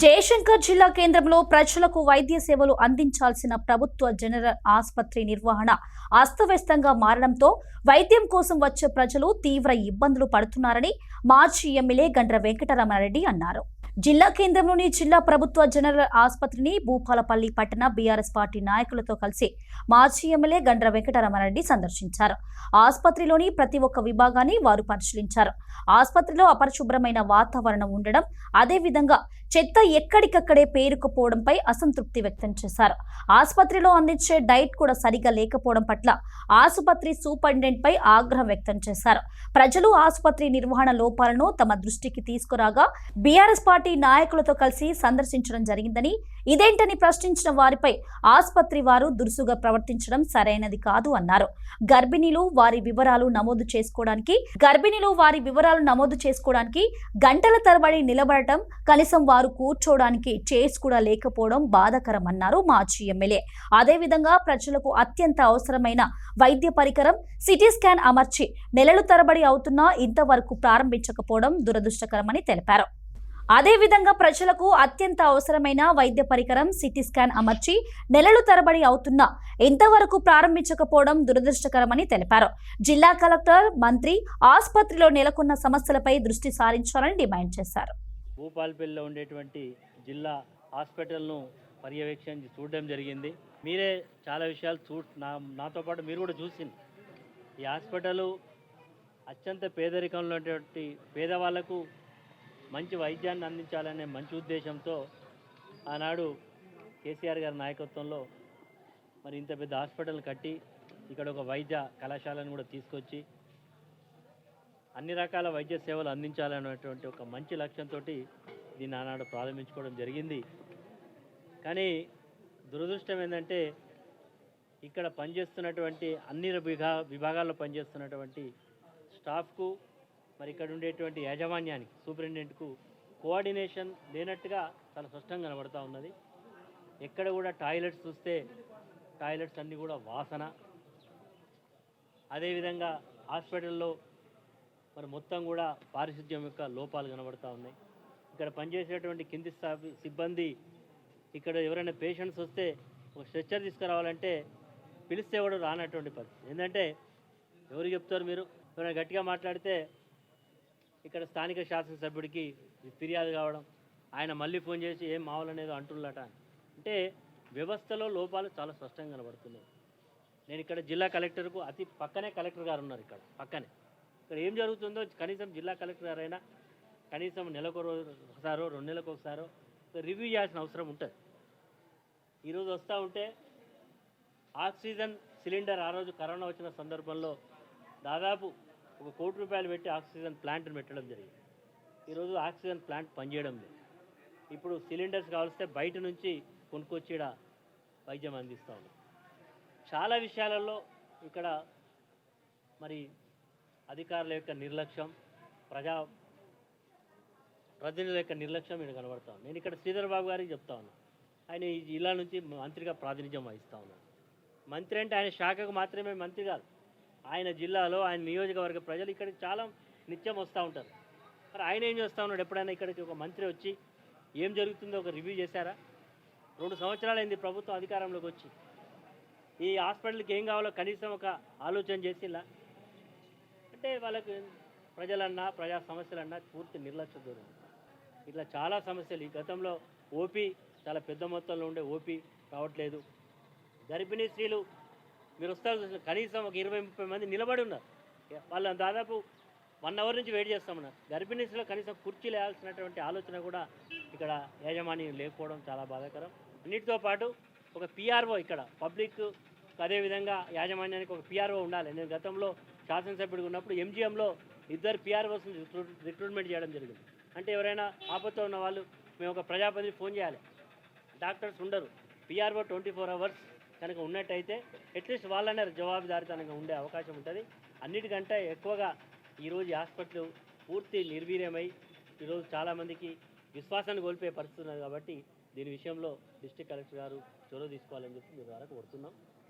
జయశంకర్ జిల్లా కేంద్రంలో ప్రజలకు వైద్య సేవలు అందించాల్సిన ప్రభుత్వ జనరల్ ఆసుపత్రి నిర్వహణ అస్తవ్యస్తంగా మారడంతో వైద్యం కోసం వచ్చే ప్రజలు తీవ్ర ఇబ్బందులు పడుతున్నారని మాజీ ఎమ్మెల్యే గండ్ర వెంకటరమణారెడ్డి అన్నారు. జిల్లా కేంద్రంలోని జిల్లా ప్రభుత్వ జనరల్ ఆసుపత్రిని భూపాలపల్లి పట్టణ బీఆర్ఎస్ పార్టీ నాయకులతో కలిసి మాజీ ఎమ్మెల్యే గండ్ర వెంకటరమణారెడ్డి సందర్శించారు. ఆసుపత్రిలోని ప్రతి ఒక్క విభాగాన్ని వారు పరిశీలించారు. ఆసుపత్రిలో అపరిశుభ్రమైన వాతావరణం ఉండడం, అదేవిధంగా చెత్త ఎక్కడికక్కడే పేరుకుపోవడంపై అసంతృప్తి వ్యక్తం చేశారు. ఆసుపత్రిలో అందించే డైట్ కూడా సరిగా లేకపోవడం పట్ల ఆసుపత్రి సూపరింటెండెంట్ పై ఆగ్రహం వ్యక్తం చేశారు. ప్రజలు ఆసుపత్రి నిర్వహణ లోపాలను తమ దృష్టికి తీసుకురాగా బీఆర్ఎస్ పార్టీ నాయకులతో కలిసి సందర్శించడం జరిగిందని, ఇదేంటని ప్రశ్నించిన వారిపై ఆసుపత్రి వారు దురుసుగా ప్రవర్తించడం సరైనది కాదు అన్నారు. గర్భిణీలు వారి వివరాలు నమోదు చేసుకోవడానికి గంటల తరబడి నిలబడటం, కనీసం వారు కూర్చోవడానికి చైర్స్ కూడా లేకపోవడం బాధాకరమన్నారు మాజీ ఎమ్మెల్యే. అదేవిధంగా ప్రజలకు అత్యంత అవసరమైన వైద్య పరికరం సిటీ స్కాన్ అమర్చి నెలల తరబడి అవుతున్నా ఇంతవరకు ప్రారంభించకపోవడం దురదృష్టకరమని తెలిపారు. అదేవిధంగా ప్రజలకు అత్యంత అవసరమైన వైద్య పరికరం సిటీ స్కాన్ అమర్చి నెలలు తరబడి అవుతున్నా ఇంతవరకు ప్రారంభించకపోవడం దురదృష్టకరమని తెలిపారు. జిల్లా కలెక్టర్, మంత్రి ఆసుపత్రిలో నెలకొన్న సమస్యలపై దృష్టి సారించాలని డిమాండ్ చేశారు. భూపాలపల్లిలో ఉండేటువంటి జిల్లా హాస్పిటల్ను పర్యవేక్షణ చూడడం జరిగింది. మీరే చాలా విషయాలు నాతో పాటు మీరు కూడా చూసింది. ఈ హాస్పిటల్ అత్యంత పేదరికంలో ఉన్నటువంటి పేదవాళ్లకు మంచి వైద్యాన్ని అందించాలనే మంచి ఉద్దేశంతో ఆనాడు కేసీఆర్ గారి నాయకత్వంలో మరి ఇంత పెద్ద హాస్పిటల్ కట్టి ఇక్కడ ఒక వైద్య కళాశాలను కూడా తీసుకొచ్చి అన్ని రకాల వైద్య సేవలు అందించాలనేటువంటి ఒక మంచి లక్ష్యంతో దీన్ని ఆనాడు ప్రారంభించుకోవడం జరిగింది. కానీ దురదృష్టం ఏంటంటే ఇక్కడ పనిచేస్తున్నటువంటి అన్ని విభాగాల్లో పనిచేస్తున్నటువంటి స్టాఫ్కు మరి ఇక్కడ ఉండేటువంటి యాజమాన్యానికి, సూపరింటెండెంట్కు కోఆర్డినేషన్ లేనట్టుగా చాలా స్పష్టంగా కనబడుతూ ఉన్నది. ఎక్కడ కూడా టాయిలెట్స్ చూస్తే టాయిలెట్స్ అన్నీ కూడా వాసన. అదేవిధంగా హాస్పిటల్లో మరి మొత్తం కూడా పారిశుద్ధ్యం యొక్క లోపాలు కనబడుతూ ఉన్నాయి. ఇక్కడ పనిచేసేటువంటి కింది సిబ్బంది ఇక్కడ ఎవరైనా పేషెంట్స్ వస్తే ఒక స్ట్రెచ్చర్ తీసుకురావాలంటే పిలిస్తే కూడా రానటువంటి పరిస్థితి. ఏంటంటే ఎవరు చెప్తారు, మీరు ఎవరైనా గట్టిగా మాట్లాడితే ఇక్కడ స్థానిక శాసనసభ్యుడికి ఫిర్యాదు కావడం, ఆయన మళ్ళీ ఫోన్ చేసి ఏం మావాలనేదో అంటున్నట. అంటే వ్యవస్థలో లోపాలు చాలా స్పష్టంగా కనబడుతున్నాయి. నేను ఇక్కడ జిల్లా కలెక్టర్కు అతి పక్కనే కలెక్టర్ గారు ఉన్నారు. ఇక్కడ ఏం జరుగుతుందో కనీసం జిల్లా కలెక్టర్ గారైనా కనీసం నెలకు ఒకసారో 2 నెలలకు ఒకసారో రివ్యూ చేయాల్సిన అవసరం ఉంటుంది. ఈరోజు వస్తూ ఉంటే ఆక్సిజన్ సిలిండర్, ఆ రోజు కరోనా వచ్చిన సందర్భంలో దాదాపు ₹1 కోటి పెట్టి ఆక్సిజన్ ప్లాంట్ను పెట్టడం జరిగింది. ఈరోజు ఆక్సిజన్ ప్లాంట్ పనిచేయడం లేదు. ఇప్పుడు సిలిండర్స్ కావాల్స్తే బయట నుంచి కొనుక్కొచ్చి వైద్యం అందిస్తూ ఉన్నాం. చాలా విషయాలలో ఇక్కడ మరి అధికారుల యొక్క నిర్లక్ష్యం, ప్రతినిధుల యొక్క నిర్లక్ష్యం ఇక్కడ కనబడతా ఉంది. నేను ఇక్కడ శ్రీధర్ బాబు గారికి చెప్తా ఉన్నాను. ఆయన ఈ జిల్లా నుంచి మంత్రిగా ప్రాతినిధ్యం వహిస్తూ ఉన్నాను. మంత్రి అంటే ఆయన శాఖకు మాత్రమే మంత్రి కాదు, ఆయన జిల్లాలో ఆయన నియోజకవర్గ ప్రజలు ఇక్కడికి చాలా నిత్యం వస్తూ ఉంటారు. మరి ఆయన ఏం చేస్తూ ఉన్నాడు? ఎప్పుడైనా ఇక్కడికి ఒక మంత్రి వచ్చి ఏం జరుగుతుందో ఒక రివ్యూ చేశారా? 2 సంవత్సరాలైంది ప్రభుత్వం అధికారంలోకి వచ్చి. ఈ హాస్పిటల్కి ఏం కావాలో కనీసం ఒక ఆలోచన చేసిలా అంటే వాళ్ళకి ప్రజలన్నా ప్రజా సమస్యలన్నా పూర్తి నిర్లక్ష్యం దూరం. ఇట్లా చాలా సమస్యలు. ఈ గతంలో ఓపీ చాలా పెద్ద మొత్తంలో ఉండే ఓపీ రావట్లేదు. గర్భిణీ స్త్రీలు మీరు వస్తారు కనీసం ఒక 20-30 మంది నిలబడి ఉన్నారు. వాళ్ళని దాదాపు 1 అవర్ నుంచి వెయిట్ చేస్తామన్నారు. గర్భిణీ స్త్రీలో కనీసం కుర్చీలు వేయాల్సినటువంటి ఆలోచన కూడా ఇక్కడ యాజమాన్యం లేకపోవడం చాలా బాధాకరం. అన్నిటితో పాటు ఒక పిఆర్ఓ ఇక్కడ పబ్లిక్, అదేవిధంగా యాజమాన్యానికి ఒక పిఆర్ఓ ఉండాలి. నేను గతంలో శాసనసభ్యుడిగా ఉన్నప్పుడు ఎంజీఎంలో 2 పిఆర్ఓస్ని రిక్రూట్మెంట్ చేయడం జరిగింది. అంటే ఎవరైనా ఆపత్తో ఉన్న వాళ్ళు మేము ఒక ప్రజాప్రతినిధి ఫోన్ చేయాలి, డాక్టర్స్ ఉండరు. పిఆర్ఓ 24 అవర్స్ కనుక ఉన్నట్టయితే అట్లీస్ట్ వాళ్ళనే జవాబుదారితనంగా ఉండే అవకాశం ఉంటుంది. అన్నిటికంటే ఎక్కువగా ఈరోజు హాస్పిటల్ పూర్తి నిర్వీర్యమై ఈరోజు చాలామందికి విశ్వాసాన్ని కోల్పోయే పరిస్థితి ఉన్నది. కాబట్టి దీని విషయంలో డిస్ట్రిక్ట్ కలెక్టర్ గారు చొరవ తీసుకోవాలని చెప్పి మీ ద్వారా కోరుతున్నాం.